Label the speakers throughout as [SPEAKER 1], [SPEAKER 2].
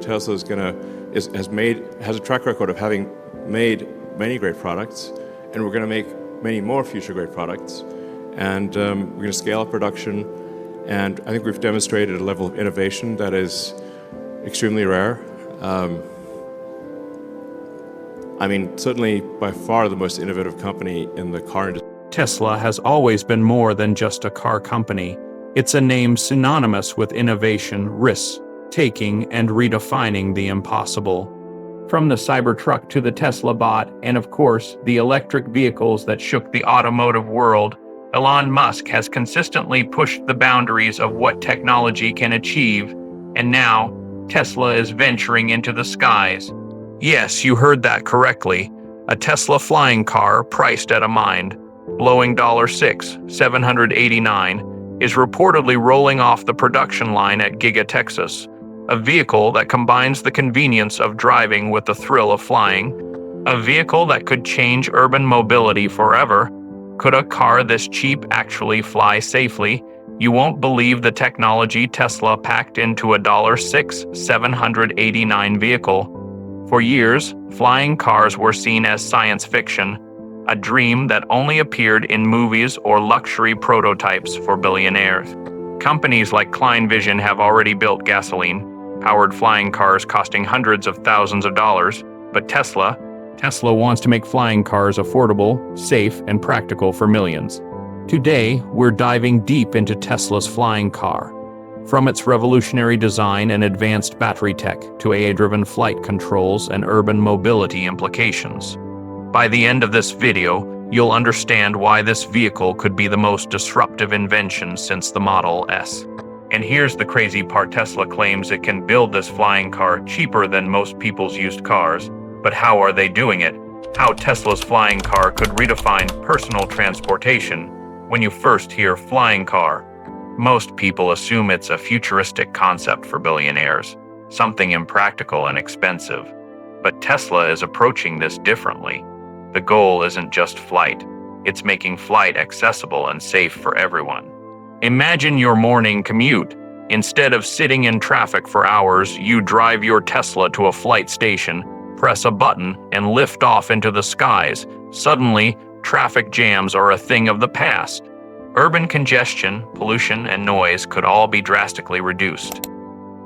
[SPEAKER 1] Tesla has a track record of having made many great products, and we're going to make many more future great products. And we're going to scale up production, and I think we've demonstrated a level of innovation that is extremely rare. Certainly by far the most innovative company in the car industry.
[SPEAKER 2] Tesla has always been more than just a car company. It's a name synonymous with innovation, risk-taking, and redefining the impossible. From the Cybertruck to the Tesla Bot, and of course, the electric vehicles that shook the automotive world, Elon Musk has consistently pushed the boundaries of what technology can achieve, and now, Tesla is venturing into the skies. Yes, you heard that correctly. A Tesla flying car priced at a mind-blowing $6,789 is reportedly rolling off the production line at Giga Texas, a vehicle that combines the convenience of driving with the thrill of flying, a vehicle that could change urban mobility forever. Could a car this cheap actually fly safely? You won't believe the technology Tesla packed into a $6,789 vehicle. For years, flying cars were seen as science fiction, a dream that only appeared in movies or luxury prototypes for billionaires. Companies like Klein Vision have already built gasoline-powered flying cars costing hundreds of thousands of dollars, but Tesla wants to make flying cars affordable, safe, and practical for millions. Today, we're diving deep into Tesla's flying car. From its revolutionary design and advanced battery tech to AI-driven flight controls and urban mobility implications. By the end of this video, you'll understand why this vehicle could be the most disruptive invention since the Model S. And here's the crazy part: Tesla claims it can build this flying car cheaper than most people's used cars. But how are they doing it? How Tesla's flying car could redefine personal transportation. When you first hear flying car, most people assume it's a futuristic concept for billionaires, something impractical and expensive. But Tesla is approaching this differently. The goal isn't just flight, it's making flight accessible and safe for everyone. Imagine your morning commute. Instead of sitting in traffic for hours, you drive your Tesla to a flight station, press a button, and lift off into the skies. Suddenly, traffic jams are a thing of the past. Urban congestion, pollution, and noise could all be drastically reduced.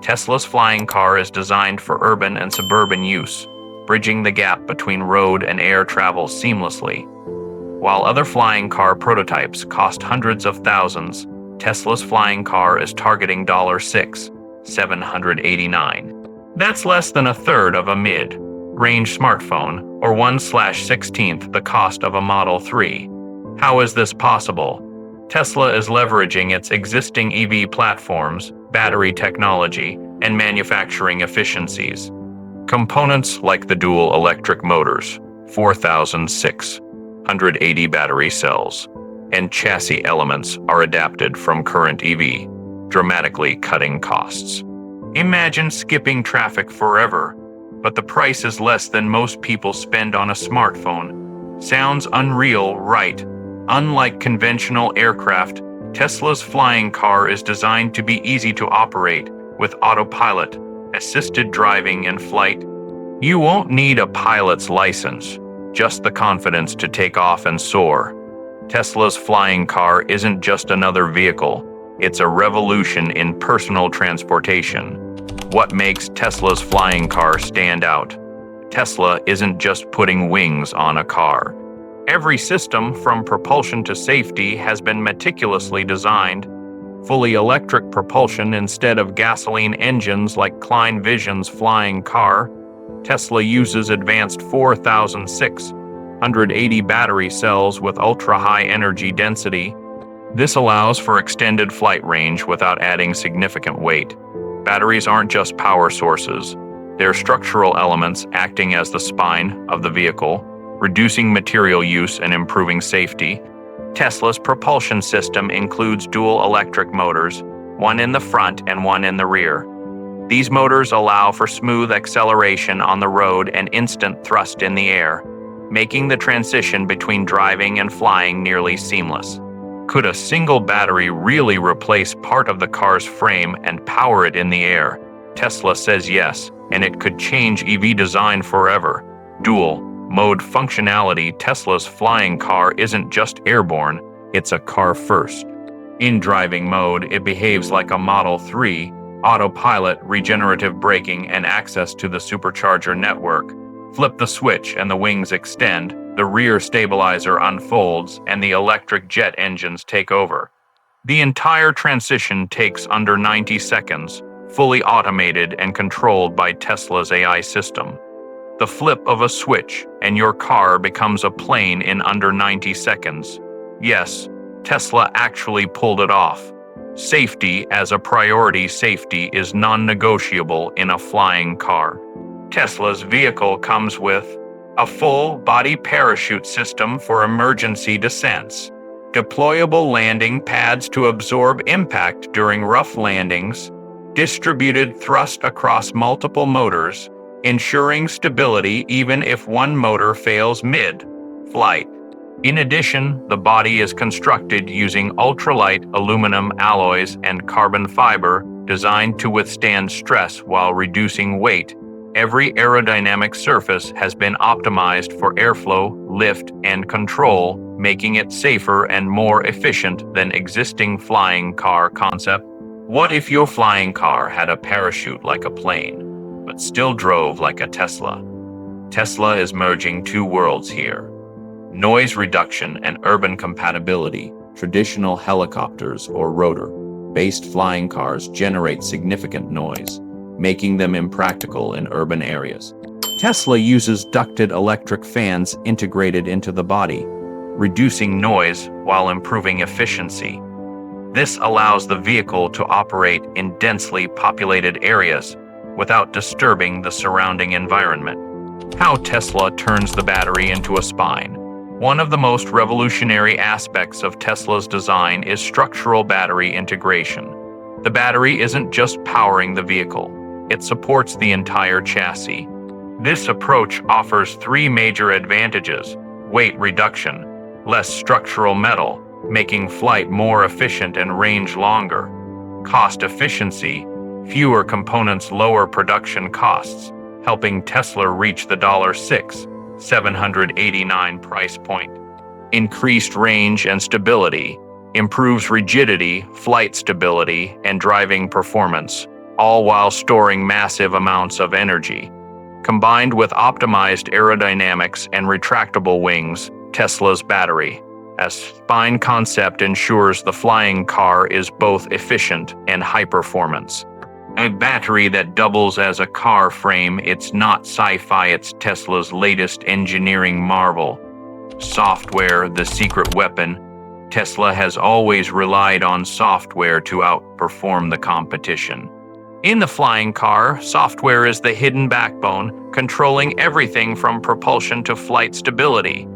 [SPEAKER 2] Tesla's flying car is designed for urban and suburban use, bridging the gap between road and air travel seamlessly. While other flying car prototypes cost hundreds of thousands, Tesla's flying car is targeting $6,789. That's less than a third of a mid-range smartphone, or 1/16th the cost of a Model 3. How is this possible? Tesla is leveraging its existing EV platforms, battery technology, and manufacturing efficiencies. Components like the dual electric motors, 4,680 battery cells, and chassis elements are adapted from current EV, dramatically cutting costs. Imagine skipping traffic forever, but the price is less than most people spend on a smartphone. Sounds unreal, right? Unlike conventional aircraft, Tesla's flying car is designed to be easy to operate with autopilot, assisted driving and flight. You won't need a pilot's license, just the confidence to take off and soar. Tesla's flying car isn't just another vehicle, it's a revolution in personal transportation. What makes Tesla's flying car stand out? Tesla isn't just putting wings on a car. Every system, from propulsion to safety, has been meticulously designed. Fully electric propulsion instead of gasoline engines like Klein Vision's flying car. Tesla uses advanced 4,680 battery cells with ultra-high energy density. This allows for extended flight range without adding significant weight. Batteries aren't just power sources. They're structural elements acting as the spine of the vehicle, reducing material use and improving safety. Tesla's propulsion system includes dual electric motors, one in the front and one in the rear. These motors allow for smooth acceleration on the road and instant thrust in the air, making the transition between driving and flying nearly seamless. Could a single battery really replace part of the car's frame and power it in the air? Tesla says yes, and it could change EV design forever. Dual mode functionality. Tesla's flying car isn't just airborne, it's a car first. In driving mode, it behaves like a Model 3, autopilot, regenerative braking, and access to the supercharger network. Flip the switch and the wings extend, the rear stabilizer unfolds, and the electric jet engines take over. The entire transition takes under 90 seconds, fully automated and controlled by Tesla's AI system. The flip of a switch and your car becomes a plane in under 90 seconds. Yes, Tesla actually pulled it off. Safety as a priority. Safety is non-negotiable in a flying car. Tesla's vehicle comes with a full-body parachute system for emergency descents, deployable landing pads to absorb impact during rough landings, distributed thrust across multiple motors, ensuring stability even if one motor fails mid-flight. In addition, the body is constructed using ultralight aluminum alloys and carbon fiber designed to withstand stress while reducing weight. Every aerodynamic surface has been optimized for airflow, lift, and control, making it safer and more efficient than existing flying car concept. What if your flying car had a parachute like a plane, but still drove like a Tesla? Tesla is merging two worlds here: noise reduction and urban compatibility. Traditional helicopters or rotor-based flying cars generate significant noise, making them impractical in urban areas. Tesla uses ducted electric fans integrated into the body, reducing noise while improving efficiency. This allows the vehicle to operate in densely populated areas without disturbing the surrounding environment. How Tesla turns the battery into a spine. One of the most revolutionary aspects of Tesla's design is structural battery integration. The battery isn't just powering the vehicle, it supports the entire chassis. This approach offers three major advantages: weight reduction, less structural metal, making flight more efficient and range longer; cost efficiency, fewer components, lower production costs, helping Tesla reach the $6,789 price point; increased range and stability, improves rigidity, flight stability, and driving performance, all while storing massive amounts of energy. Combined with optimized aerodynamics and retractable wings, Tesla's battery as spine concept ensures the flying car is both efficient and high performance. A battery that doubles as a car frame. It's not sci-fi, it's Tesla's latest engineering marvel. Software, the secret weapon. Tesla has always relied on software to outperform the competition. In the flying car, software is the hidden backbone, controlling everything from propulsion to flight stability.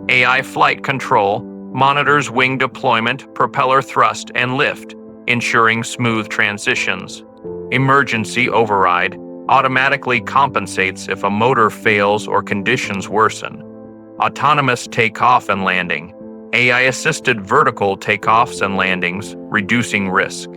[SPEAKER 2] AI flight control monitors wing deployment, propeller thrust, and lift, ensuring smooth transitions. Emergency override automatically compensates if a motor fails or conditions worsen. Autonomous takeoff and landing. AI-assisted vertical takeoffs and landings, reducing risk.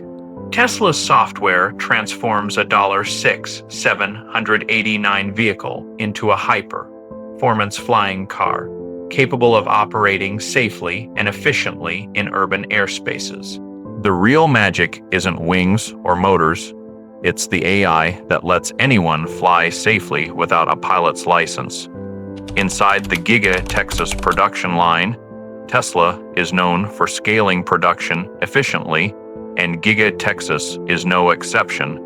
[SPEAKER 2] Tesla's software transforms a $6,789 vehicle into a high-performance flying car, capable of operating safely and efficiently in urban airspaces. The real magic isn't wings or motors, it's the AI that lets anyone fly safely without a pilot's license. Inside the Giga Texas production line, Tesla is known for scaling production efficiently, and Giga Texas is no exception.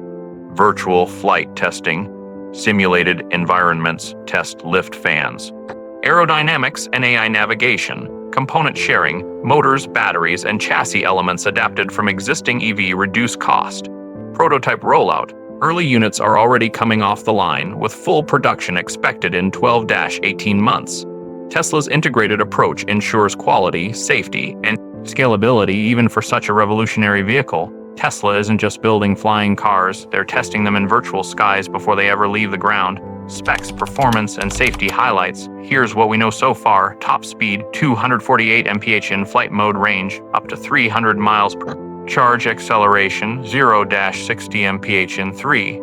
[SPEAKER 2] Virtual flight testing, simulated environments test lift fans. Aerodynamics and AI navigation, component sharing, motors, batteries, and chassis elements adapted from existing EV reduce cost. Prototype rollout. Early units are already coming off the line, with full production expected in 12-18 months. Tesla's integrated approach ensures quality, safety, and scalability even for such a revolutionary vehicle. Tesla isn't just building flying cars, they're testing them in virtual skies before they ever leave the ground. Specs, performance, and safety highlights. Here's what we know so far. Top speed, 248 mph in flight mode, range, up to 300 miles per. Charge acceleration, 0-60 mph in 3.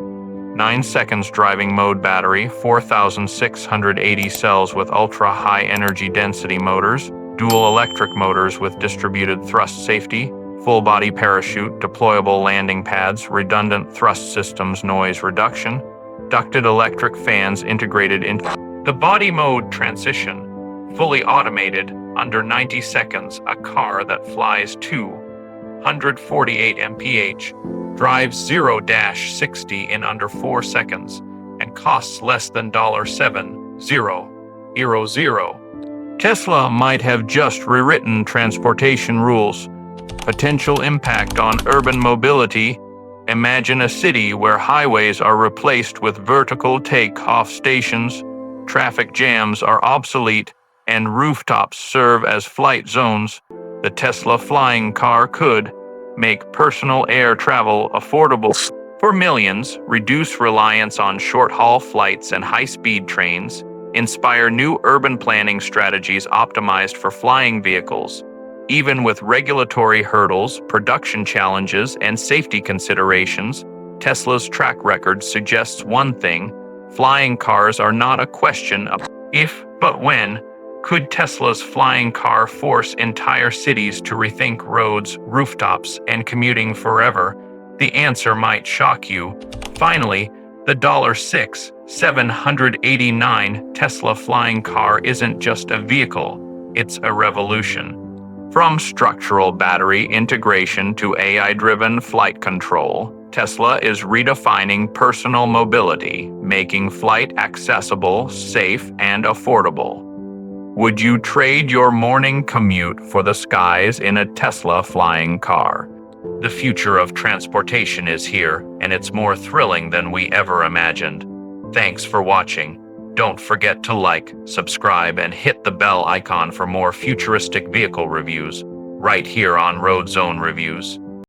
[SPEAKER 2] 9 seconds driving mode battery, 4,680 cells with ultra-high energy density motors, dual electric motors with distributed thrust safety, full-body parachute, deployable landing pads, redundant thrust systems, noise reduction, ducted electric fans integrated into the body mode transition, fully automated, under 90 seconds, a car that flies 248 mph, drives 0-60 in under 4 seconds, and costs less than $7,000. Tesla might have just rewritten transportation rules. Potential impact on urban mobility. Imagine a city where highways are replaced with vertical take-off stations, traffic jams are obsolete, and rooftops serve as flight zones. The Tesla flying car could make personal air travel affordable for millions, reduce reliance on short-haul flights and high-speed trains, inspire new urban planning strategies optimized for flying vehicles. Even with regulatory hurdles, production challenges, and safety considerations, Tesla's track record suggests one thing: flying cars are not a question of if, but when. Could Tesla's flying car force entire cities to rethink roads, rooftops, and commuting forever? The answer might shock you. Finally, the $6,789 Tesla flying car isn't just a vehicle, it's a revolution. From structural battery integration to AI-driven flight control, Tesla is redefining personal mobility, making flight accessible, safe, and affordable. Would you trade your morning commute for the skies in a Tesla flying car? The future of transportation is here, and it's more thrilling than we ever imagined. Thanks for watching. Don't forget to like, subscribe, and hit the bell icon for more futuristic vehicle reviews, right here on Road Zone Reviews.